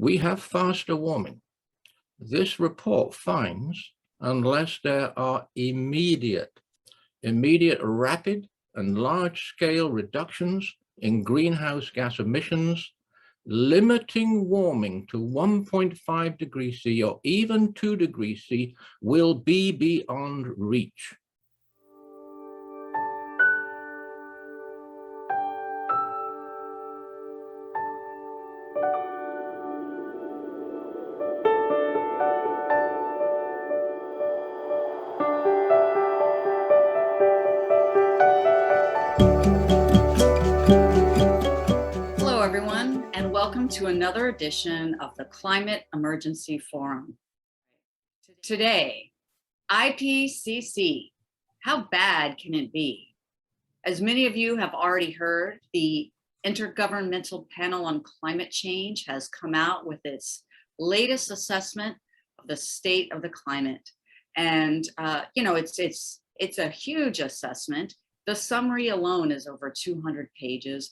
we have faster warming. This report finds, unless there are immediate, rapid, and large-scale reductions in greenhouse gas emissions, limiting warming to 1.5 degrees C or even 2 degrees C will be beyond reach. Everyone, and welcome to another edition of the Climate Emergency Forum. Today, IPCC, how bad can it be? As many of you have already heard, the Intergovernmental Panel on Climate Change has come out with its latest assessment of the state of the climate. And it's a huge assessment. The summary alone is over 200 pages.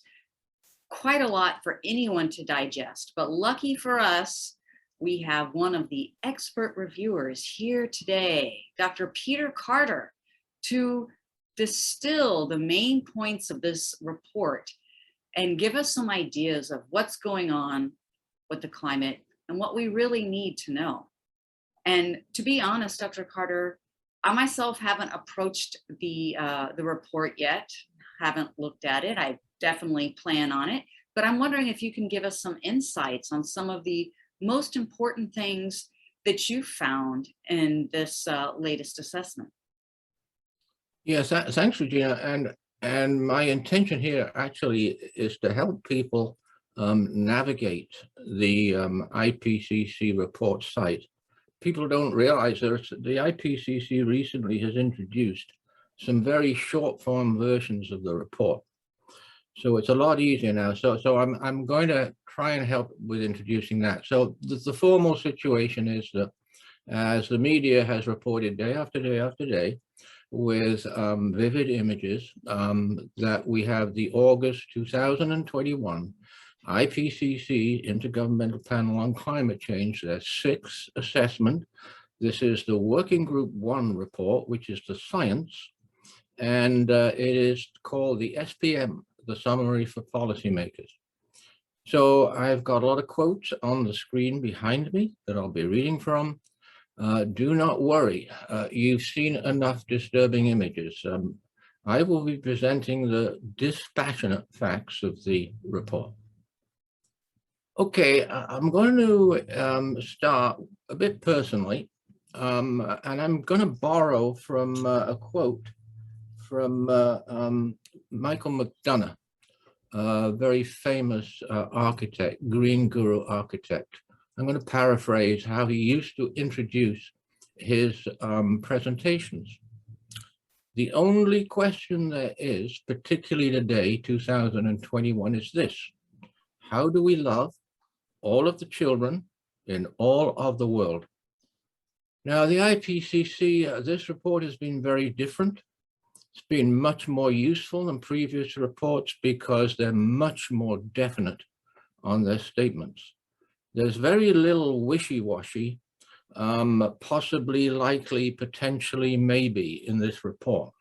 Quite a lot for anyone to digest, but lucky for us, we have one of the expert reviewers here today, Dr. Peter Carter, to distill the main points of this report and give us some ideas of what's going on with the climate and what we really need to know. And to be honest, Dr. Carter, I myself haven't approached the report yet, haven't looked at it. I definitely plan on it, but I'm wondering if you can give us some insights on some of the most important things that you found in this latest assessment. Yes, thanks, Regina. And my intention here actually is to help people navigate the IPCC report site. People don't realize the IPCC recently has introduced some very short form versions of the report. So it's a lot easier now. So I'm going to try and help with introducing that. So the formal situation is that, as the media has reported day after day after day, with vivid images, that we have the August 2021 IPCC Intergovernmental Panel on Climate Change, their sixth assessment. This is the Working Group 1 report, which is the science, and it is called the SPM, the Summary for Policymakers. So I've got a lot of quotes on the screen behind me that I'll be reading from. Do not worry, you've seen enough disturbing images. I will be presenting the dispassionate facts of the report. Okay, I'm going to start a bit personally, and I'm going to borrow from a quote from Michael McDonough, a very famous architect, green guru architect. I'm going to paraphrase how he used to introduce his presentations. The only question there is, particularly today, 2021, is this: how do we love all of the children in all of the world? Now, the IPCC, this report has been very different. It's been much more useful than previous reports because they're much more definite on their statements. There's very little wishy-washy, possibly, likely, potentially, maybe in this report.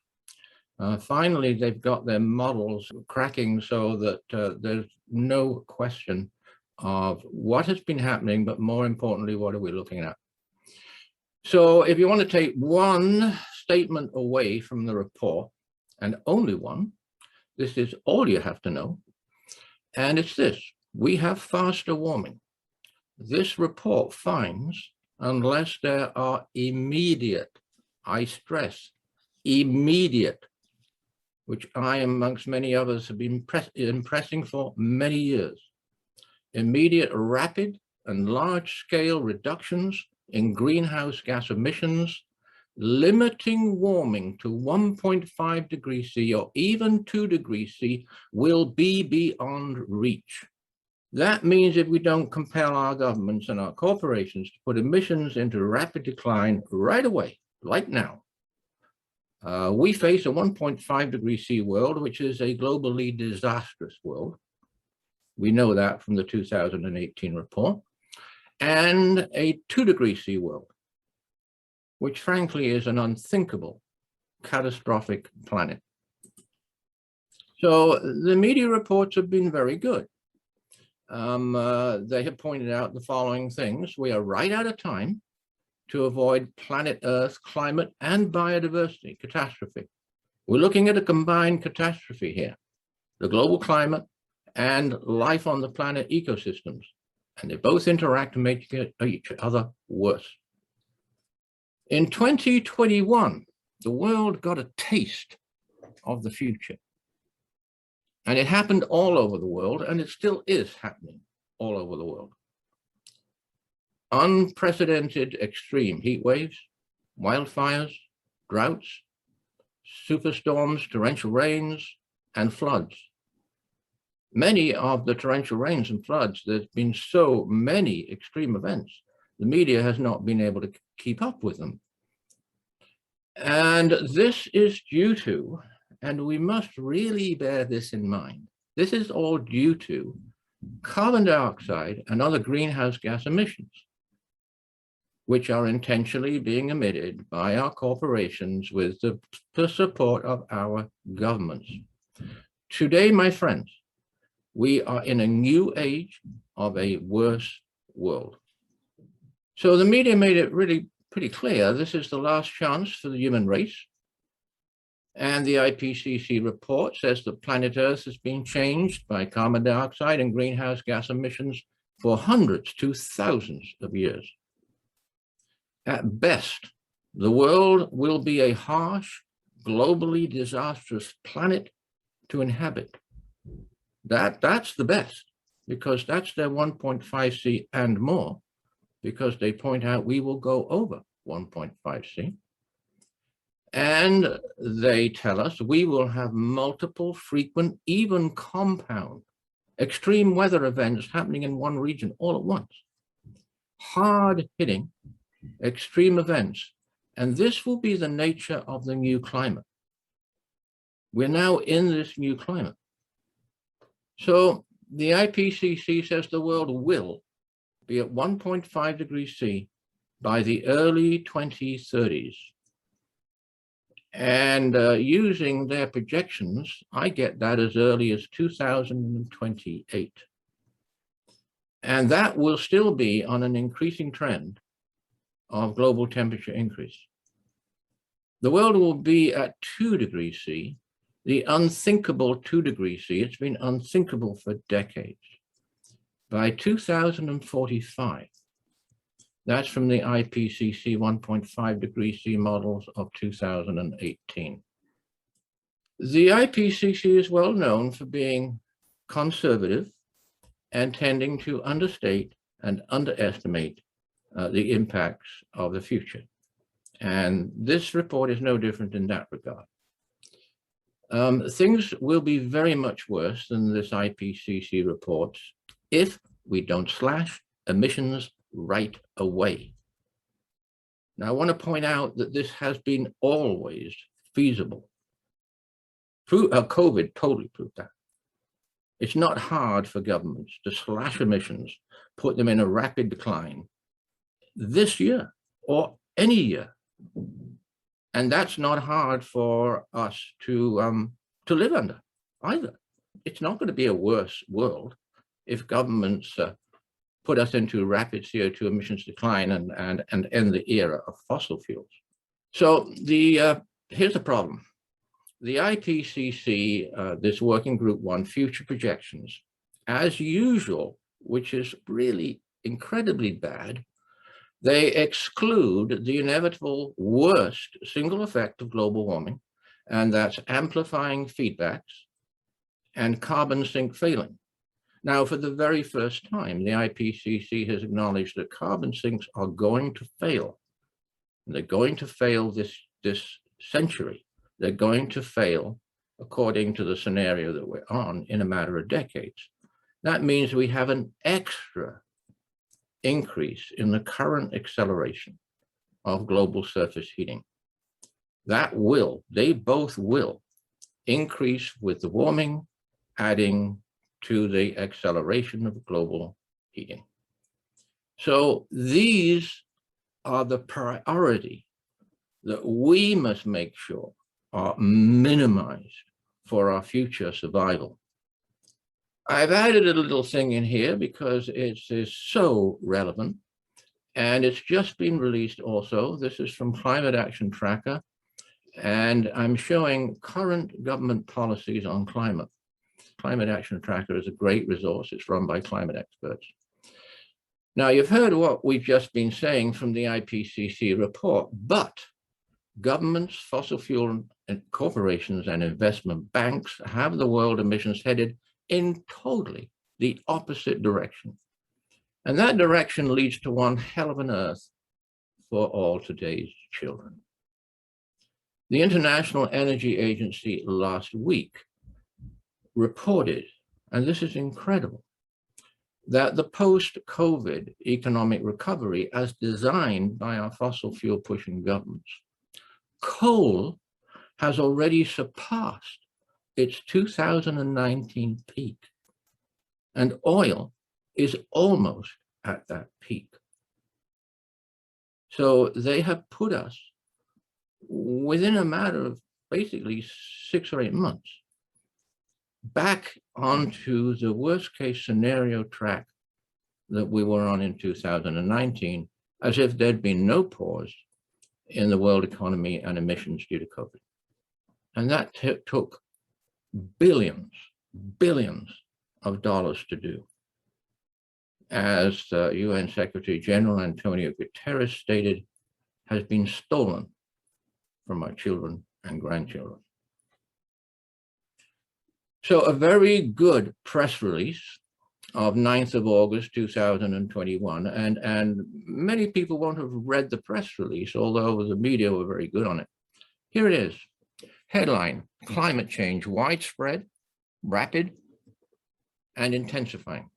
Finally, they've got their models cracking so that there's no question of what has been happening, but more importantly, what are we looking at? So if you want to take one statement away from the report, and only one, this is all you have to know, and it's this: we have faster warming. This report finds, unless there are immediate, I stress, immediate, which I, amongst many others, have been impressing for many years, immediate, rapid, and large-scale reductions in greenhouse gas emissions, limiting warming to 1.5 degrees C or even 2 degrees C will be beyond reach. That means if we don't compel our governments and our corporations to put emissions into rapid decline right away, like now, we face a 1.5 degree C world, which is a globally disastrous world. We know that from the 2018 report. and a 2°C world, which frankly is an unthinkable, catastrophic planet. So the media reports have been very good. They have pointed out the following things. We are right out of time to avoid planet Earth climate and biodiversity catastrophe. We're looking at a combined catastrophe here, the global climate and life on the planet ecosystems, and they both interact to make each other worse. In 2021, the world got a taste of the future. And it happened all over the world, and it still is happening all over the world. Unprecedented extreme heat waves, wildfires, droughts, superstorms, torrential rains, and floods. Many of the torrential rains and floods, there's been so many extreme events, the media has not been able to keep up with them. And this is due to, and we must really bear this in mind, this is all due to carbon dioxide and other greenhouse gas emissions, which are intentionally being emitted by our corporations with the support of our governments. Today, my friends, we are in a new age of a worse world. So the media made it really pretty clear this is the last chance for the human race. And the IPCC report says that planet Earth has been changed by carbon dioxide and greenhouse gas emissions for hundreds to thousands of years. At best, the world will be a harsh, globally disastrous planet to inhabit. That's the best, because that's their 1.5C and more, because they point out we will go over 1.5C. And they tell us we will have multiple, frequent, even compound, extreme weather events happening in one region all at once. Hard-hitting, extreme events. And this will be the nature of the new climate. We're now in this new climate. So the IPCC says the world will be at 1.5 degrees C by the early 2030s. And using their projections, I get that as early as 2028. And that will still be on an increasing trend of global temperature increase. The world will be at 2 degrees C, the unthinkable 2 degrees C. It's been unthinkable for decades. By 2045, that's from the IPCC 1.5 degrees C models of 2018. The IPCC is well known for being conservative and tending to understate and underestimate the impacts of the future. And this report is no different in that regard. Things will be very much worse than this IPCC reports if we don't slash emissions right away. Now, I want to point out that this has been always feasible. COVID totally proved that. It's not hard for governments to slash emissions, put them in a rapid decline this year or any year. And that's not hard for us to live under either. It's not going to be a worse world if governments put us into rapid CO2 emissions decline and end the era of fossil fuels. So here's the problem. The IPCC, this working group 1, future projections, as usual, which is really incredibly bad, they exclude the inevitable worst single effect of global warming, and that's amplifying feedbacks and carbon sink failing. Now, for the very first time, the IPCC has acknowledged that carbon sinks are going to fail. And they're going to fail this century. They're going to fail, according to the scenario that we're on, in a matter of decades. That means we have an extra increase in the current acceleration of global surface heating. They both will increase with the warming, adding to the acceleration of global heating. So these are the priority that we must make sure are minimized for our future survival. I've added a little thing in here because it is so relevant, and it's just been released also. This is from Climate Action Tracker, and I'm showing current government policies on climate. Climate Action Tracker is a great resource. It's run by climate experts. Now, you've heard what we've just been saying from the IPCC report, but governments, fossil fuel corporations, and investment banks have the world emissions headed in totally the opposite direction. And that direction leads to one hell of an earth for all today's children. The International Energy Agency last week reported, and this is incredible, that the post-COVID economic recovery, as designed by our fossil fuel pushing governments, coal has already surpassed its 2019 peak, and oil is almost at that peak. So they have put us within a matter of basically 6 or 8 months back onto the worst case scenario track that we were on in 2019, as if there'd been no pause in the world economy and emissions due to COVID. And that took billions of dollars to do. As UN Secretary General Antonio Guterres stated, has been stolen from our children and grandchildren. So a very good press release of 9th of August, 2021, and many people won't have read the press release, although the media were very good on it. Here it is. Headline: climate change widespread, rapid, and intensifying.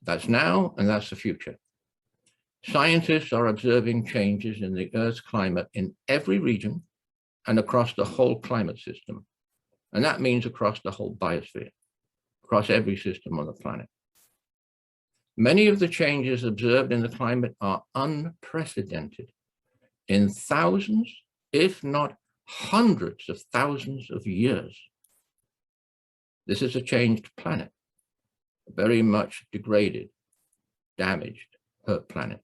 That's now, and that's the future. Scientists are observing changes in the Earth's climate in every region and across the whole climate system. And that means across the whole biosphere, across every system on the planet. Many of the changes observed in the climate are unprecedented in thousands, if not hundreds of thousands of years. This is a changed planet, a very much degraded, damaged, hurt planet.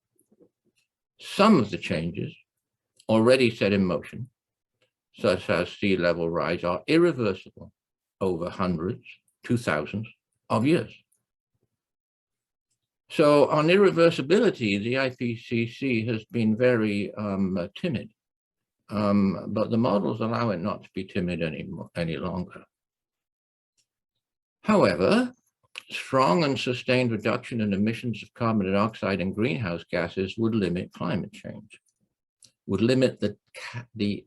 Some of the changes already set in motion, such as sea level rise, are irreversible over hundreds to thousands of years. So on irreversibility, the IPCC has been very timid, but the models allow it not to be timid any longer. However, strong and sustained reduction in emissions of carbon dioxide and greenhouse gases would limit climate change, would limit the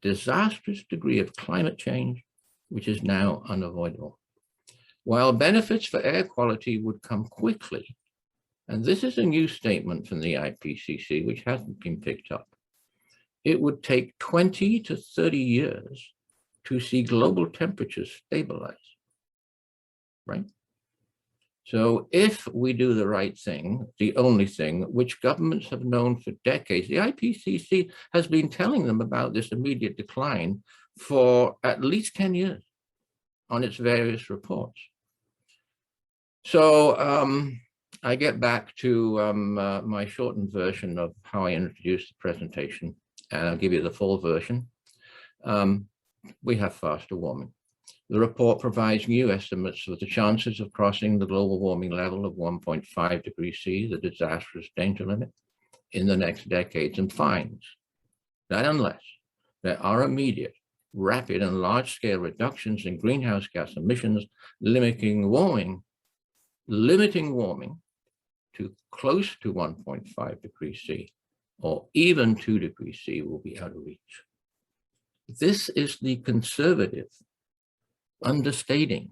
disastrous degree of climate change, which is now unavoidable. While benefits for air quality would come quickly, and this is a new statement from the IPCC, which hasn't been picked up, it would take 20 to 30 years to see global temperatures stabilize, right? So if we do the right thing, the only thing which governments have known for decades, the IPCC has been telling them about this immediate decline for at least 10 years on its various reports. So I get back to my shortened version of how I introduced the presentation, and I'll give you the full version. We have faster warming. The report provides new estimates of the chances of crossing the global warming level of 1.5 degrees C, the disastrous danger limit, in the next decades, and finds that unless there are immediate, rapid, and large-scale reductions in greenhouse gas emissions, limiting warming to close to 1.5 degrees C, or even 2 degrees C, will be out of reach. This is the conservative, understating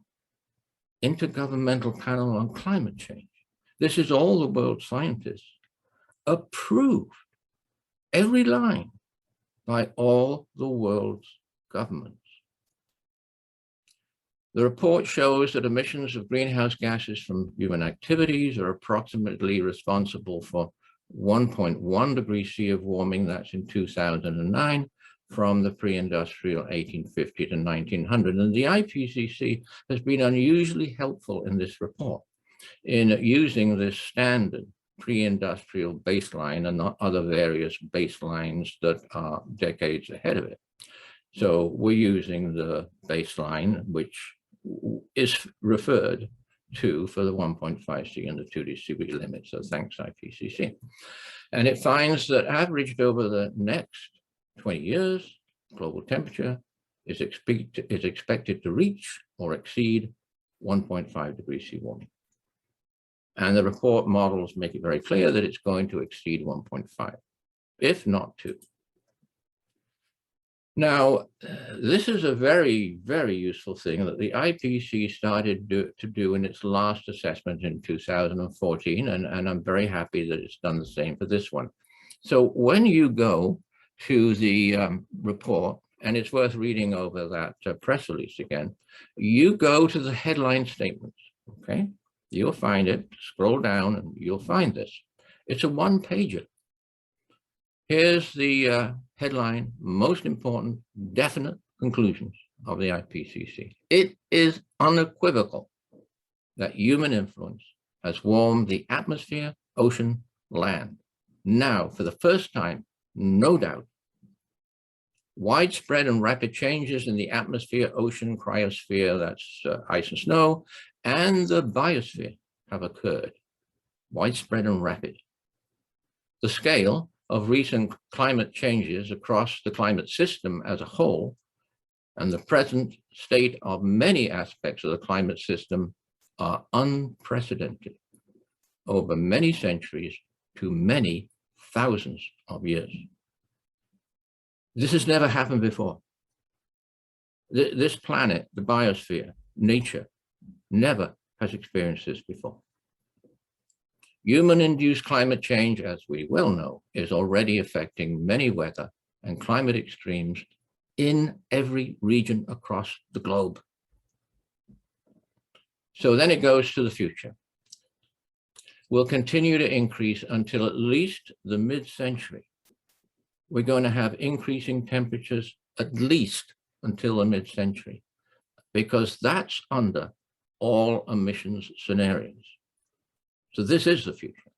Intergovernmental Panel on Climate Change. This is all the world scientists approved, every line, by all the world's governments. The report shows that emissions of greenhouse gases from human activities are approximately responsible for 1.1 degrees C of warming. That's in 2009, from the pre-industrial 1850 to 1900. And the IPCC has been unusually helpful in this report in using this standard pre-industrial baseline and not other various baselines that are decades ahead of it. So we're using the baseline, which is referred to for the 1.5C and the 2 dB limit. So thanks, IPCC. And it finds that averaged over the next 20 years, global temperature is expected to reach or exceed 1.5 degrees C warming. And the report models make it very clear that it's going to exceed 1.5, if not 2. Now, this is a very, very useful thing that the IPCC started to do in its last assessment in 2014, and I'm very happy that it's done the same for this one. So when you go to the report, and it's worth reading over that press release again, you go to the headline statements, okay? You'll find it, scroll down, and you'll find this. It's a one-pager. Here's the headline, most important, definite conclusions of the IPCC. It is unequivocal that human influence has warmed the atmosphere, ocean, land. Now, for the first time, no doubt, widespread and rapid changes in the atmosphere, ocean, cryosphere, that's ice and snow, and the biosphere have occurred, widespread and rapid. The scale of recent climate changes across the climate system as a whole, and the present state of many aspects of the climate system are unprecedented over many centuries to many thousands of years. This has never happened before. This planet, the biosphere, nature, never has experienced this before. Human-induced climate change, as we well know, is already affecting many weather and climate extremes in every region across the globe. So then it goes to the future. Will continue to increase until at least the mid-century. We're going to have increasing temperatures at least until the mid-century, because that's under all emissions scenarios. So this is the future.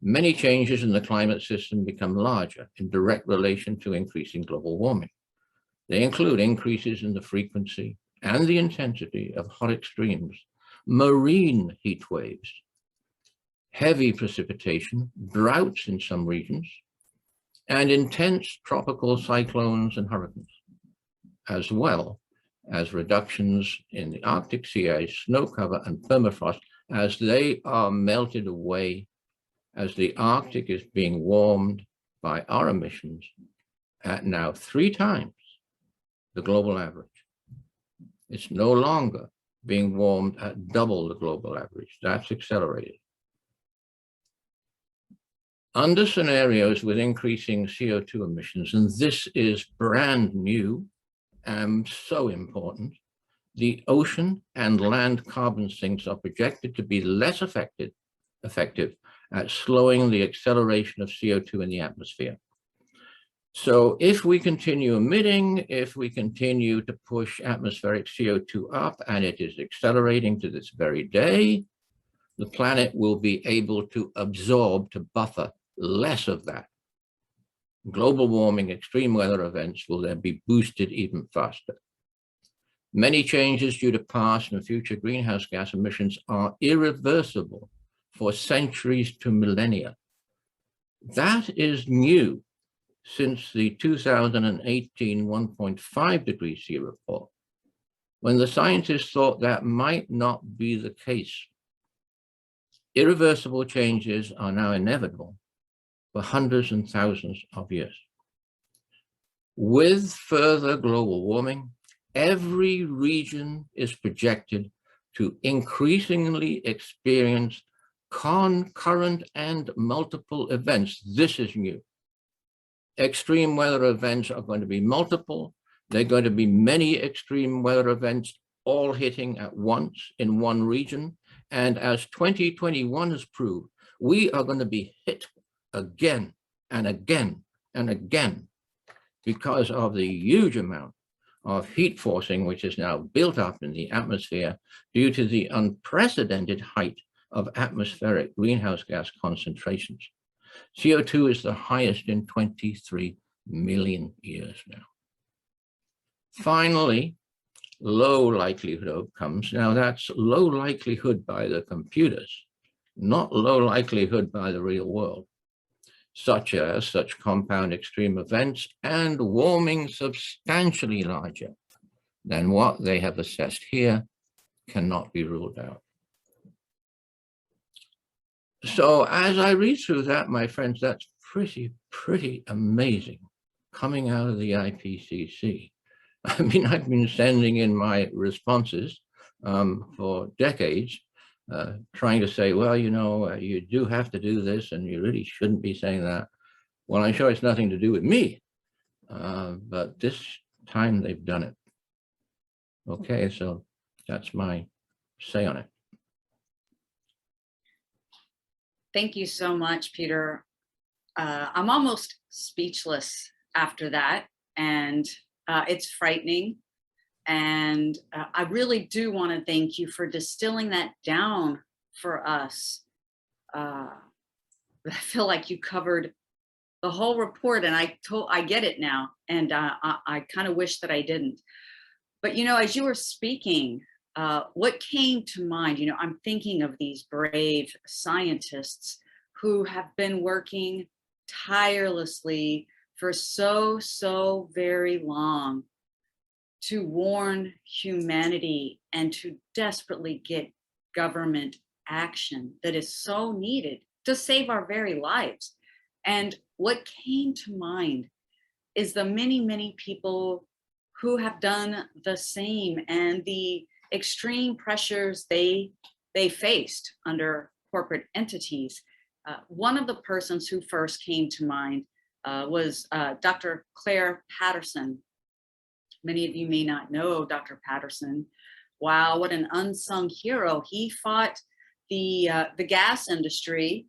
Many changes in the climate system become larger in direct relation to increasing global warming. They include increases in the frequency and the intensity of hot extremes, marine heat waves, heavy precipitation, droughts in some regions, and intense tropical cyclones and hurricanes, as well as reductions in the Arctic sea ice, snow cover, and permafrost as they are melted away, as the Arctic is being warmed by our emissions at now 3 times the global average. It's no longer being warmed at double the global average. That's accelerated. Under scenarios with increasing CO2 emissions, and this is brand new and so important, the ocean and land carbon sinks are projected to be less effective at slowing the acceleration of CO2 in the atmosphere. So if we continue emitting, if we continue to push atmospheric CO2 up, and it is accelerating to this very day, the planet will be able to absorb, to buffer less of that. Global warming, extreme weather events will then be boosted even faster. Many changes due to past and future greenhouse gas emissions are irreversible for centuries to millennia. That is new since the 2018 1.5 degrees C report, when the scientists thought that might not be the case. Irreversible changes are now inevitable for hundreds and thousands of years. With further global warming, every region is projected to increasingly experience concurrent and multiple events. This is new. Extreme weather events are going to be multiple. There are going to be many extreme weather events all hitting at once in one region. And as 2021 has proved, we are going to be hit again and again and again because of the huge amount of heat forcing which is now built up in the atmosphere due to the unprecedented height of atmospheric greenhouse gas concentrations. CO2 is the highest in 23 million years now. Finally, low likelihood outcomes. Now that's low likelihood by the computers, not low likelihood by the real world, such as such compound extreme events and warming substantially larger than what they have assessed here cannot be ruled out. So as I read through that, my friends, that's pretty amazing coming out of the IPCC. I mean, I've been sending in my responses for decades, trying to say, well, you know, you do have to do this and you really shouldn't be saying that. Well, I'm sure it's nothing to do with me, but this time they've done it. Okay, so that's my say on it. Thank you so much, Peter. I'm almost speechless after that, and it's frightening. And I really do want to thank you for distilling that down for us. I feel like you covered the whole report, and I get it now, and I kind of wish that I didn't. But you know, as you were speaking, what came to mind, you know, I'm thinking of these brave scientists who have been working tirelessly for so very long to warn humanity and to desperately get government action that is so needed to save our very lives. And what came to mind is the many people who have done the same and the extreme pressures they faced under corporate entities. One of the persons who first came to mind was Dr. Claire Patterson. Many of you may not know Dr. Patterson. Wow, what an unsung hero. He fought the gas industry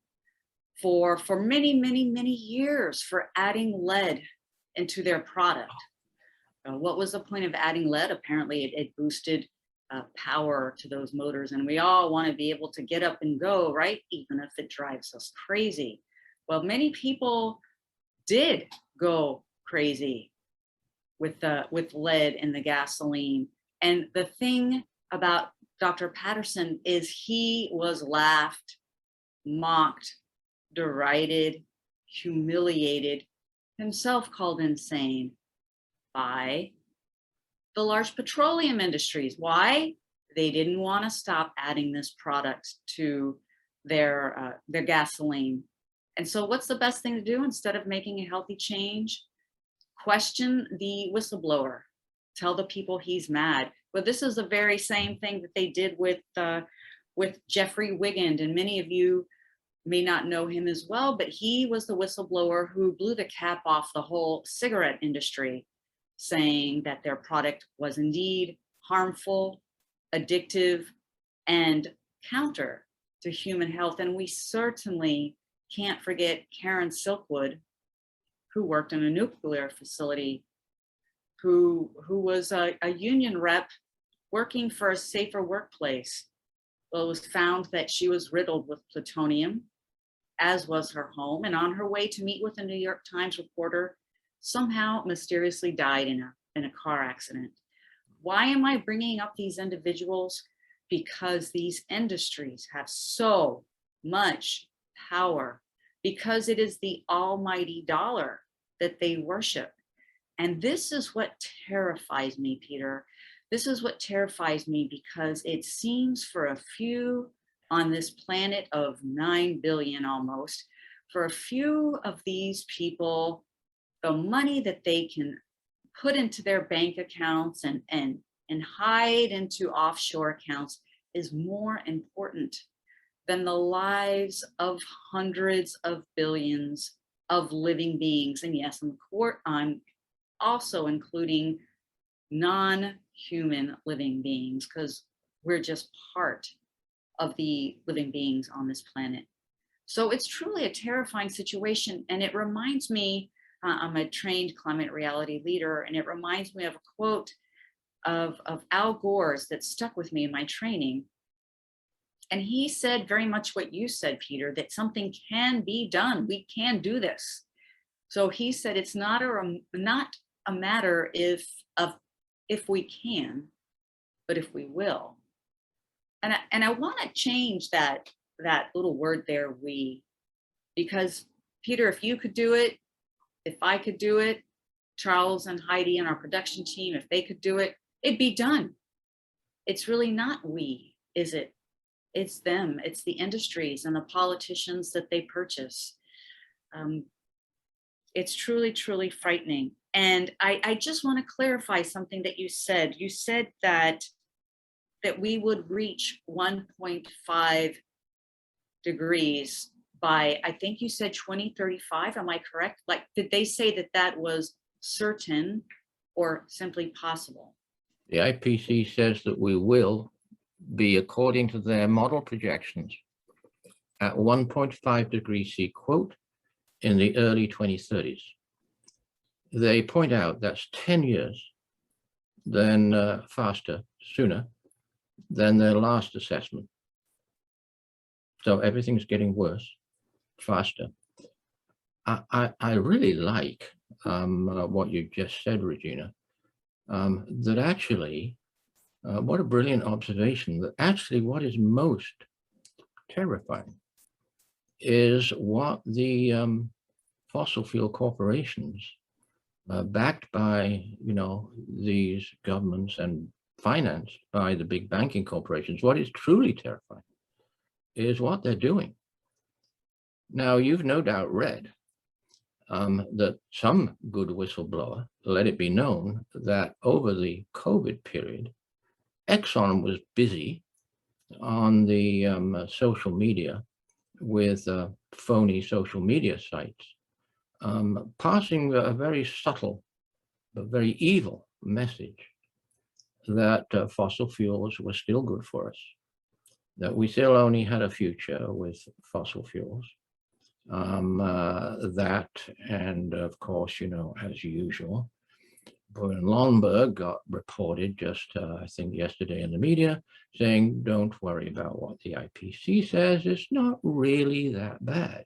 for many years for adding lead into their product. What was the point of adding lead? Apparently it boosted power to those motors, and we all want to be able to get up and go, right? Even if it drives us crazy. Well, many people did go crazy with lead in the gasoline. And the thing about Dr. Patterson is he was laughed, mocked, derided, humiliated, himself called insane by the large petroleum industries. Why? They didn't want to stop adding this product to their gasoline. And so what's the best thing to do instead of making a healthy change? Question the whistleblower. Tell the people he's mad. But this is the very same thing that they did with Jeffrey Wigand, and many of you may not know him as well, but he was the whistleblower who blew the cap off the whole cigarette industry, saying that their product was indeed harmful, addictive, and counter to human health. And we certainly can't forget Karen Silkwood, who worked in a nuclear facility, who was a union rep working for a safer workplace. Well, it was found that she was riddled with plutonium, as was her home, and on her way to meet with a New York Times reporter, somehow mysteriously died in a car accident. Why am I bringing up these individuals? Because these industries have so much power, because it is the almighty dollar that they worship. And this is what terrifies me, Peter. This is what terrifies me, because it seems for a few on this planet of 9 billion almost, for a few of these people, the money that they can put into their bank accounts and hide into offshore accounts is more important than the lives of hundreds of billions of living beings. And yes, I'm also including non-human human living beings, because we're just part of the living beings on this planet. So it's truly a terrifying situation. And it reminds me, I'm a trained climate reality leader, and it reminds me of a quote of Al Gore's that stuck with me in my training. And he said very much what you said, Peter, that something can be done. We can do this. So he said it's not a matter if we can, but if we will. And I want to change that little word there, we, because Peter, if you could do it, if I could do it, Charles and Heidi and our production team, if they could do it, it'd be done. It's really not we, is it? It's them. It's the industries and the politicians that they purchase. It's truly, truly frightening. And I just want to clarify something that you said. You said that we would reach 1.5 degrees by, I think you said 2035. Am I correct? Like, did they say that was certain or simply possible? The IPCC says that we will be, according to their model projections, at 1.5 degrees C, quote, in the early 2030s. They point out that's 10 years then sooner than their last assessment. So everything's getting worse, faster. I really like what you just said, Regina, that actually, what a brilliant observation, that actually what is most terrifying is what the fossil fuel corporations backed by, these governments and financed by the big banking corporations, what is truly terrifying is what they're doing. Now, you've no doubt read that some good whistleblower let it be known that over the COVID period, Exxon was busy on the social media with phony social media sites, passing a very subtle but very evil message that fossil fuels were still good for us, that we still only had a future with fossil fuels. That, and of course, as usual, Brian Lomberg got reported just, I think, yesterday in the media, saying, don't worry about what the IPCC says, it's not really that bad.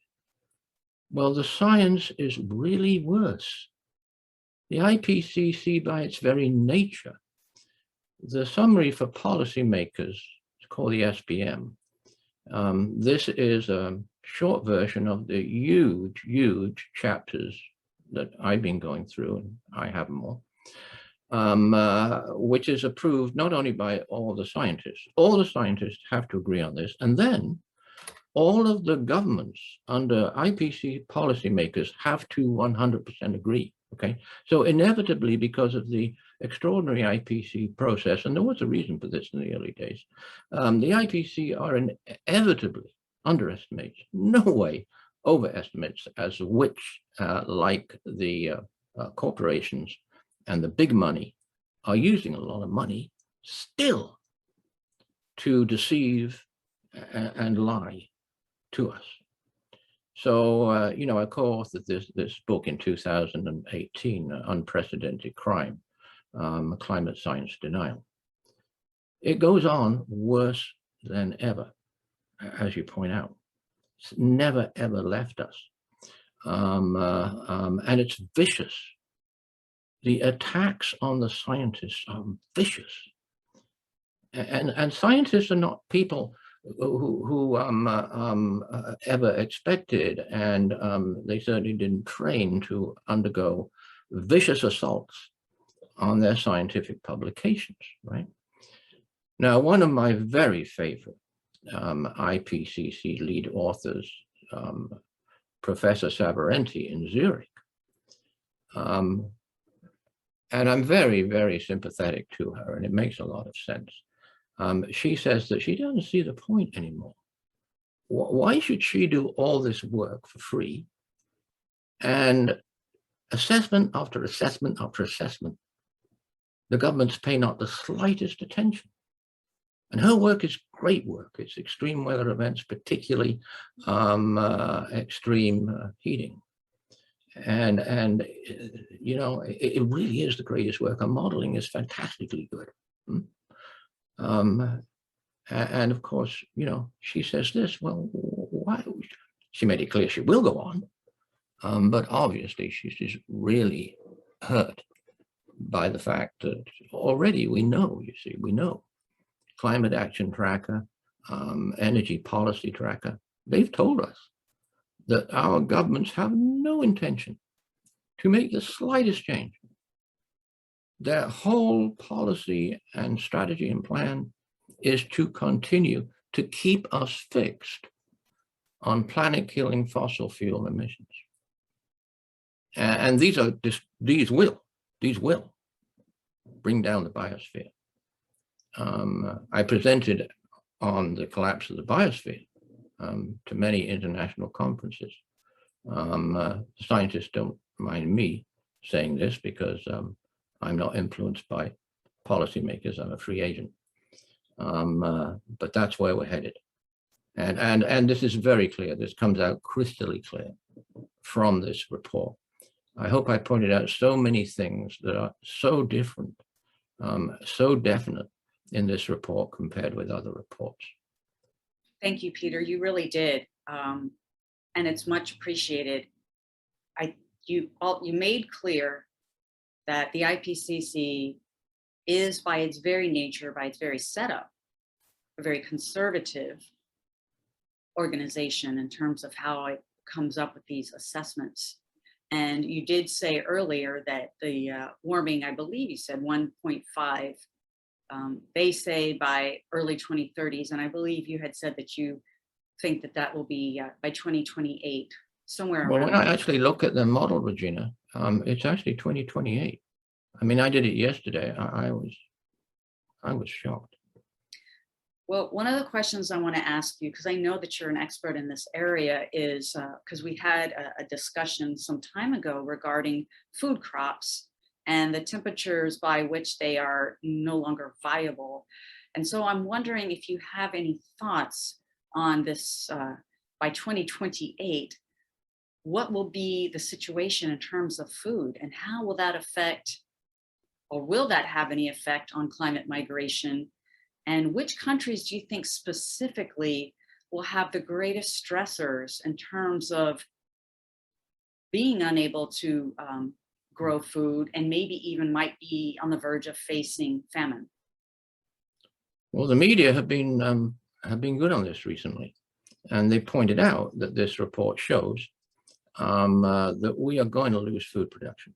Well, the science is really worse. The IPCC, by its very nature, the summary for policymakers, it's called the SPM. This is a short version of the huge chapters that I've been going through, and I have more, which is approved not only by all the scientists have to agree on this, and then all of the governments under IPCC policymakers have to 100% agree. Okay, so inevitably, because of the extraordinary IPCC process, and there was a reason for this in the early days, the IPCC are inevitably underestimates, no way overestimates, as which, like the corporations and the big money, are using a lot of money still to deceive and lie to us. So, I co-authored this book in 2018, Unprecedented Crime, Climate Science Denial. It goes on worse than ever, as you point out. It's never, ever left us. And it's vicious. The attacks on the scientists are vicious. And scientists are not people who ever expected, and they certainly didn't train to undergo vicious assaults on their scientific publications, right? Now, one of my very favorite IPCC lead authors, Professor Savarenti in Zurich, and I'm very, very sympathetic to her, and it makes a lot of sense. She says that she doesn't see the point anymore. Why should she do all this work for free? And assessment after assessment after assessment The governments pay not the slightest attention. And her work is great work. It's extreme weather events, particularly extreme heating. And you know, it really is the greatest work. Her modeling is fantastically good. And of course, you know, she says this, well, why? She made it clear she will go on, but obviously she's just really hurt by the fact that already we know, you see, we know Climate Action Tracker, Energy Policy Tracker, they've told us that our governments have no intention to make the slightest change. Their whole policy and strategy and plan is to continue to keep us fixed on planet-killing fossil fuel emissions. And these will bring down the biosphere. I presented on the collapse of the biosphere to many international conferences. Scientists don't mind me saying this because I'm not influenced by policymakers. I'm a free agent. But that's where we're headed. And this is very clear. This comes out crystally clear from this report. I hope I pointed out so many things that are so different, so definite in this report compared with other reports. Thank you, Peter. You really did. And it's much appreciated. You made clear that the IPCC is, by its very nature, by its very setup, a very conservative organization in terms of how it comes up with these assessments. And you did say earlier that the warming, I believe you said 1.5, they say by early 2030s, and I believe you had said that you think that that will be by 2028, somewhere around. Well, when I actually look at the model, Regina, it's actually 2028. I mean, I did it yesterday. I was shocked. Well, one of the questions I want to ask you, because I know that you're an expert in this area, is because we had a discussion some time ago regarding food crops and the temperatures by which they are no longer viable. And so I'm wondering if you have any thoughts on this by 2028, what will be the situation in terms of food, and how will that affect, or will that have any effect on climate migration? And which countries do you think specifically will have the greatest stressors in terms of being unable to grow food, and maybe even might be on the verge of facing famine? Well, the media have been good on this recently, and they pointed out that this report shows that we are going to lose food production.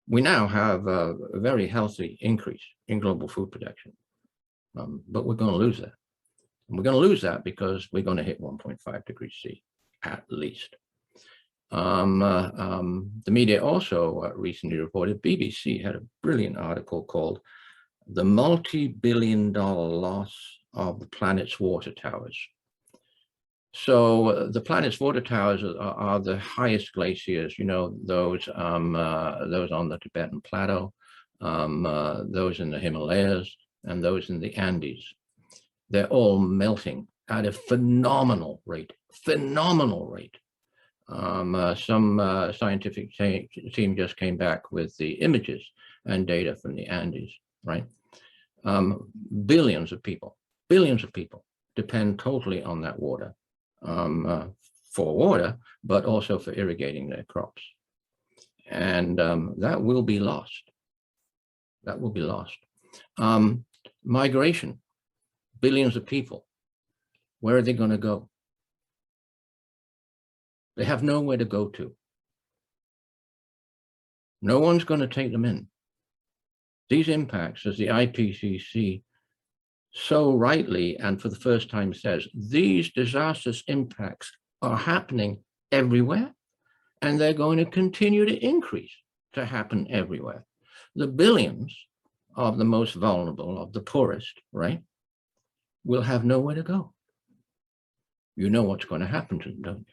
We now have a very healthy increase in global food production, but we're going to lose that. And we're going to lose that because we're going to hit 1.5 degrees C at least. The media also recently reported, BBC had a brilliant article called "The Multi-Billion-Dollar Loss of the Planet's Water Towers." So the planet's water towers are the highest glaciers, you know, those on the Tibetan Plateau, those in the Himalayas, and those in the Andes. They're all melting at a phenomenal rate, phenomenal rate. Some scientific team just came back with the images and data from the Andes, right? Billions of people depend totally on that water. For water, but also for irrigating their crops. And that will be lost. That will be lost. Migration, billions of people. Where are they going to go? They have nowhere to go to. No one's going to take them in. These impacts, as the IPCC so rightly and for the first time says, these disastrous impacts are happening everywhere, and they're going to continue to increase to happen everywhere. The billions of the most vulnerable, of the poorest, right, will have nowhere to go. You know what's going to happen to them, don't you?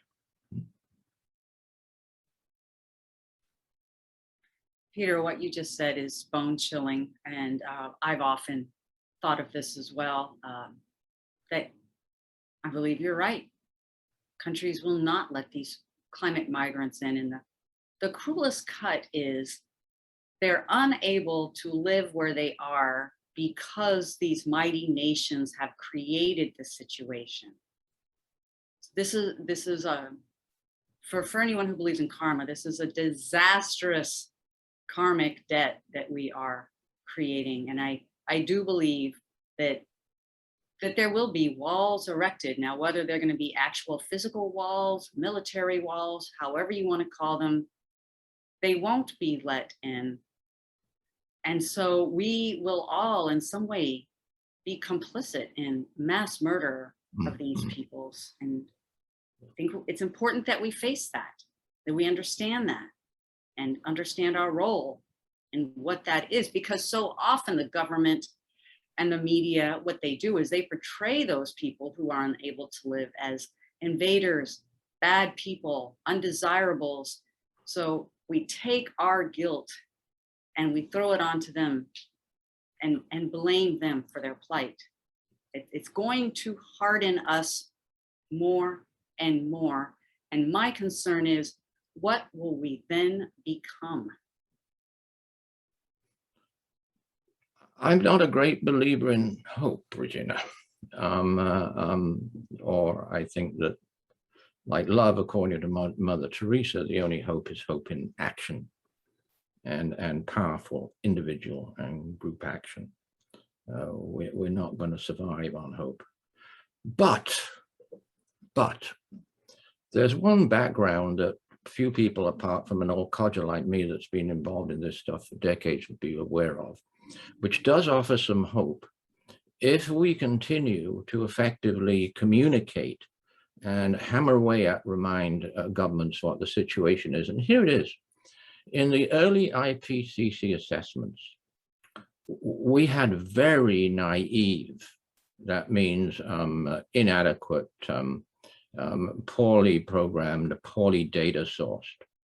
Peter, what you just said is bone chilling. And I've often thought of this as well, that I believe you're right. Countries will not let these climate migrants in. And the cruelest cut is they're unable to live where they are because these mighty nations have created the situation. This is a, for anyone who believes in karma, this is a disastrous karmic debt that we are creating. And I do believe that there will be walls erected. Now, whether they're going to be actual physical walls, military walls, however you want to call them, they won't be let in. And so we will all in some way be complicit in mass murder of these peoples. And I think it's important that we face that we understand that and understand our role and what that is, because so often the government and the media, what they do is they portray those people who are unable to live as invaders, bad people, undesirables. So we take our guilt and we throw it onto them and blame them for their plight. It's going to harden us more and more. And my concern is, what will we then become? I'm not a great believer in hope, Regina. Or I think that, like love, according to Mother Teresa, the only hope is hope in action and powerful individual and group action. We're not going to survive on hope. But there's one background that few people, apart from an old codger like me that's been involved in this stuff for decades, would be aware of, which does offer some hope. If we continue to effectively communicate and hammer away at remind governments what the situation is, and here it is. In the early IPCC assessments, we had very naive, that means inadequate, poorly programmed, poorly data sourced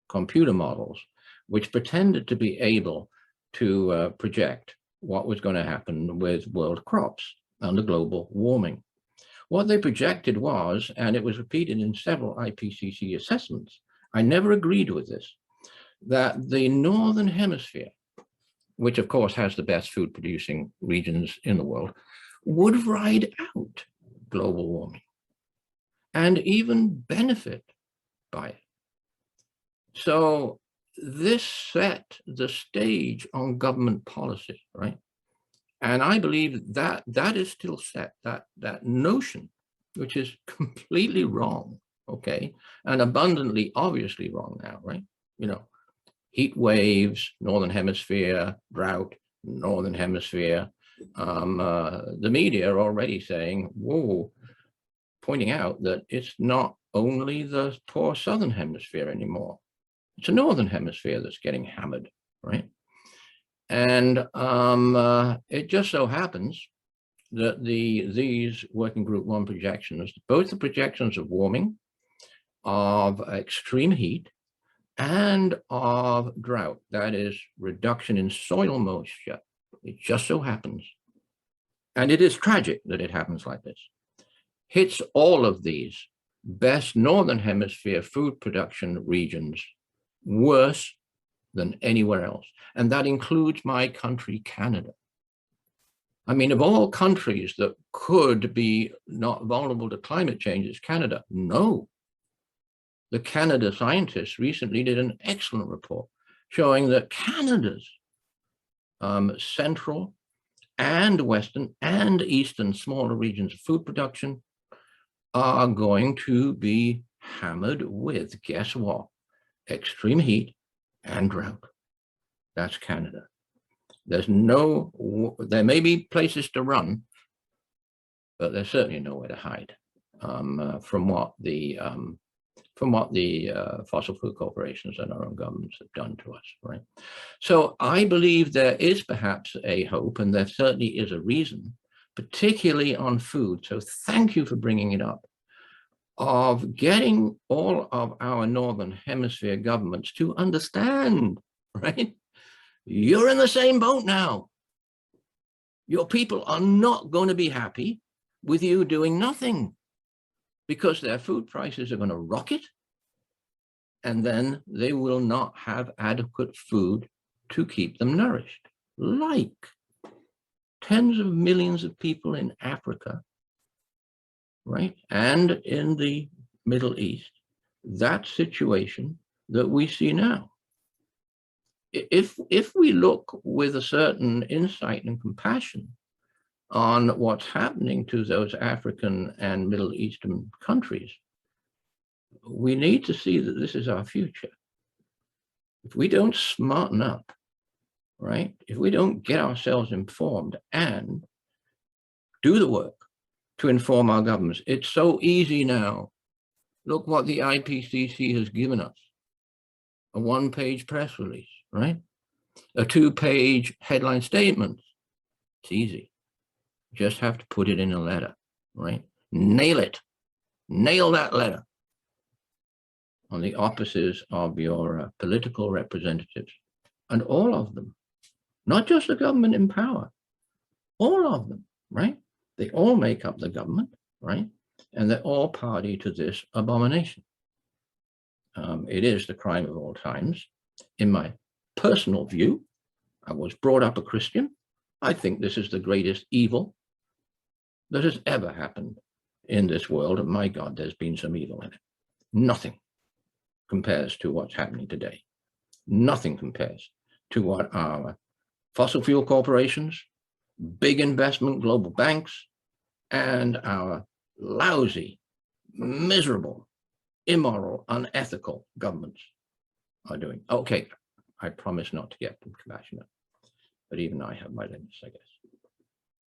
computer models, which pretended to be able to project what was going to happen with world crops under global warming. What they projected was, and it was repeated in several IPCC assessments, I never agreed with this, that the Northern Hemisphere, which of course has the best food producing regions in the world, would ride out global warming and even benefit by it. So this set the stage on government policy, right? And I believe that that is still set, that notion, which is completely wrong, okay? And abundantly, obviously wrong now, right? You know, heat waves, Northern Hemisphere, drought, Northern Hemisphere. The media are already saying, whoa, pointing out that it's not only the poor Southern Hemisphere anymore. It's the Northern Hemisphere that's getting hammered, right? And it just so happens that these Working Group 1 projections, both the projections of warming, of extreme heat, and of drought, that is reduction in soil moisture, it just so happens, and it is tragic that it happens like this, hits all of these best Northern Hemisphere food production regions worse than anywhere else. And that includes my country, Canada. I mean, of all countries that could be not vulnerable to climate change, it's Canada. No. The Canada scientists recently did an excellent report showing that Canada's central and western and eastern smaller regions of food production are going to be hammered with, guess what? Extreme heat and drought. That's Canada. There may be places to run, but there's certainly nowhere to hide from what the fossil food corporations and our own governments have done to us, right? So I believe there is perhaps a hope, and there certainly is a reason, particularly on food. So thank you for bringing it up, of getting all of our Northern Hemisphere governments to understand, right, you're in the same boat now. Your people are not going to be happy with you doing nothing because their food prices are going to rocket, and then they will not have adequate food to keep them nourished. Like tens of millions of people in Africa, right? And in the Middle East, that situation that we see now. If we look with a certain insight and compassion on what's happening to those African and Middle Eastern countries, we need to see that this is our future. If we don't smarten up, right? If we don't get ourselves informed and do the work to inform our governments, it's so easy now. Look what the IPCC has given us. A one-page press release, right? A two-page headline statement. It's easy. You just have to put it in a letter, right? Nail it. Nail that letter on the offices of your political representatives, and all of them, not just the government in power, all of them, right? They all make up the government, right? And they're all party to this abomination. It is the crime of all times. In my personal view, I was brought up a Christian. I think this is the greatest evil that has ever happened in this world. And my God, there's been some evil in it. Nothing compares to what's happening today. Nothing compares to what our fossil fuel corporations, big investment global banks, and our lousy, miserable, immoral, unethical governments are doing. Okay, I promise not to get compassionate, but even I have my limits, I guess.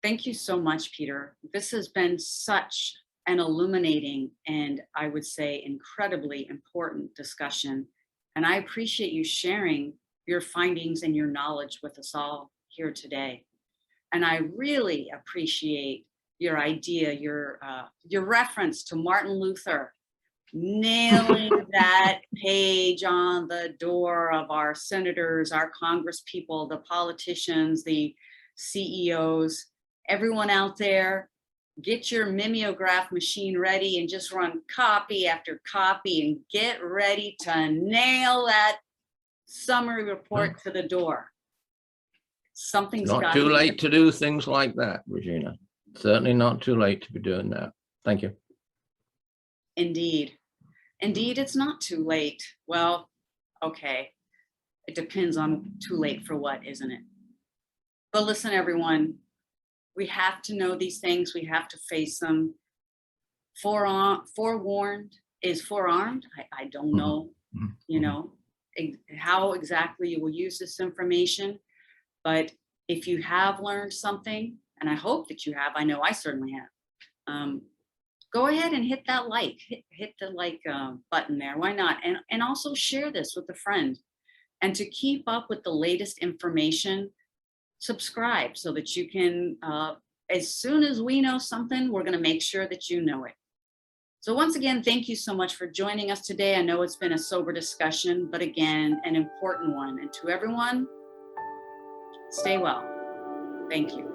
Thank you so much, Peter. This has been such an illuminating and I would say incredibly important discussion. And I appreciate you sharing your findings and your knowledge with us all here today. And I really appreciate your idea, your reference to Martin Luther, nailing that page on the door of our senators, our congresspeople, the politicians, the CEOs, everyone out there. Get your mimeograph machine ready and just run copy after copy and get ready to nail that summary report to the door. Something's not too late to do things like that, Regina. Certainly not too late to be doing that. Thank you. Indeed. Indeed, it's not too late. Well, okay. It depends on too late for what, isn't it? But listen, everyone, we have to know these things. We have to face them. Forewarned is forearmed. I don't know, you know, how exactly you will use this information. But if you have learned something, and I hope that you have, I know I certainly have, go ahead and hit that like, hit the like button there. Why not? And also share this with a friend. And to keep up with the latest information, subscribe so that you can, as soon as we know something, we're going to make sure that you know it. So once again, thank you so much for joining us today. I know it's been a sober discussion, but again, an important one. And to everyone, stay well. Thank you.